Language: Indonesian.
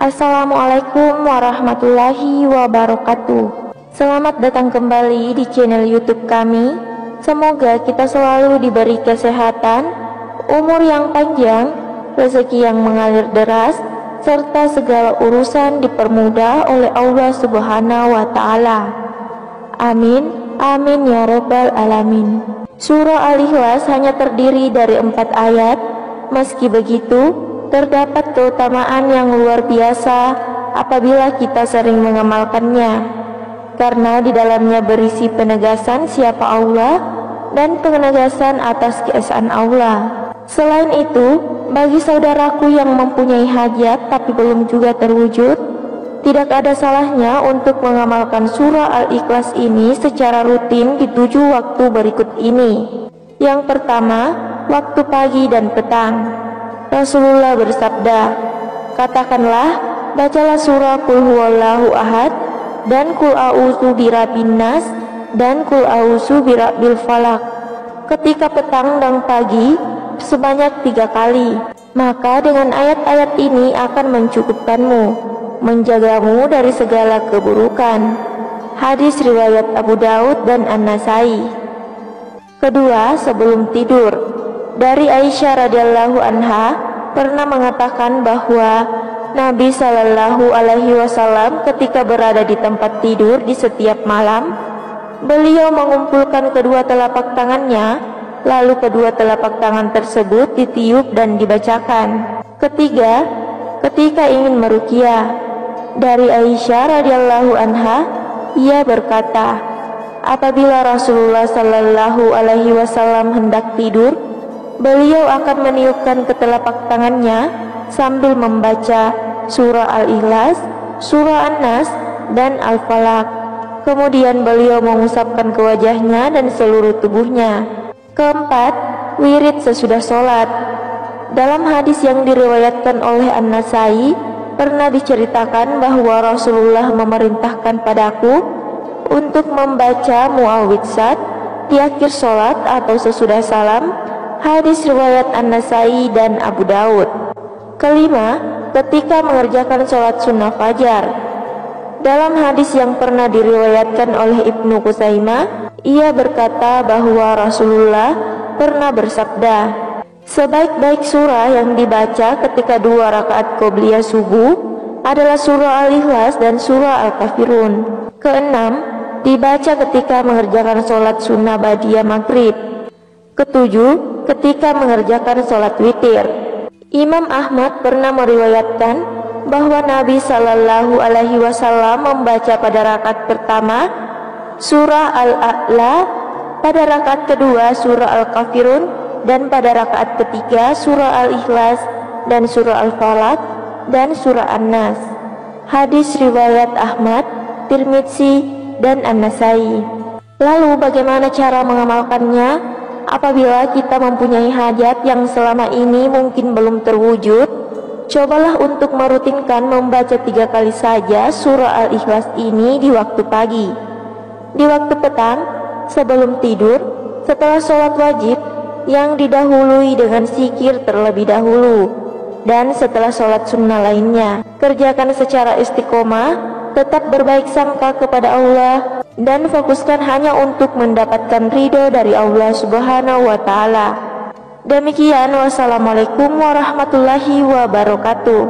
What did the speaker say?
Assalamualaikum warahmatullahi wabarakatuh. Selamat datang kembali di channel YouTube kami. Semoga kita selalu diberi kesehatan, umur yang panjang, rezeki yang mengalir deras, serta segala urusan dipermudah oleh Allah Subhanahu wa Ta'ala. Amin, amin ya Rabbal Alamin. Surah Al-Ikhlas hanya terdiri dari 4 ayat. Meski begitu, terdapat keutamaan yang luar biasa apabila kita sering mengamalkannya, karena di dalamnya berisi penegasan siapa Allah dan penegasan atas keesaan Allah. Selain itu, bagi saudaraku yang mempunyai hajat tapi belum juga terwujud, tidak ada salahnya untuk mengamalkan surah Al-Ikhlas ini secara rutin di 7 waktu berikut ini. Yang pertama, waktu pagi dan petang. Rasulullah bersabda, katakanlah, bacalah surah Qul Huwallahu Ahad dan Qul A'udzu Birabbin Nas dan Qul A'udzu Birabbil Falaq ketika petang dan pagi sebanyak 3 kali. Maka dengan ayat-ayat ini akan mencukupkanmu, menjagamu dari segala keburukan. Hadis riwayat Abu Daud dan An-Nasai. Kedua, sebelum tidur. Dari Aisyah radhiyallahu anha pernah mengatakan bahwa Nabi Shallallahu alaihi wasallam ketika berada di tempat tidur di setiap malam, beliau mengumpulkan kedua telapak tangannya, lalu kedua telapak tangan tersebut ditiup dan dibacakan. Ketiga, ketika ingin meruqyah. Dari Aisyah radhiyallahu anha, ia berkata, apabila Rasulullah Shallallahu alaihi wasallam hendak tidur, beliau akan meniupkan ke telapak tangannya sambil membaca surah Al-Ikhlas, surah An-Nas, dan Al-Falaq. Kemudian beliau mengusapkan ke wajahnya dan seluruh tubuhnya. Keempat, wirid sesudah sholat. Dalam hadis yang diriwayatkan oleh An-Nasai, pernah diceritakan bahwa Rasulullah memerintahkan padaku untuk membaca muawwidzat di akhir sholat atau sesudah salam. Hadis riwayat An-Nasai dan Abu Daud. Kelima, ketika mengerjakan sholat sunnah fajar. Dalam hadis yang pernah diriwayatkan oleh Ibnu Khuzaimah, ia berkata bahwa Rasulullah pernah bersabda, sebaik-baik surah yang dibaca ketika 2 rakaat qobliyah subuh adalah surah Al-Ikhlas dan surah Al-Kafirun. Keenam, dibaca ketika mengerjakan sholat sunnah ba'diyah maghrib. Ketujuh, ketika mengerjakan sholat witir. Imam Ahmad pernah meriwayatkan bahwa Nabi Shallallahu alaihi wasallam membaca pada rakaat pertama surah Al-A'la, pada rakaat kedua surah Al-Kafirun, dan pada rakaat ketiga surah Al-Ikhlas dan surah Al-Falaq dan surah An-Nas. Hadis riwayat Ahmad, Tirmidzi, dan An-Nasai. Lalu bagaimana cara mengamalkannya? Apabila kita mempunyai hajat yang selama ini mungkin belum terwujud, cobalah untuk merutinkan membaca 3 kali saja surah Al-Ikhlas ini di waktu pagi, di waktu petang, sebelum tidur, setelah sholat wajib yang didahului dengan zikir terlebih dahulu, dan setelah sholat sunnah lainnya. Kerjakan secara istiqomah, tetap berbaik sangka kepada Allah, dan fokuskan hanya untuk mendapatkan ridho dari Allah Subhanahu wa Ta'ala. Demikian, wassalamualaikum warahmatullahi wabarakatuh.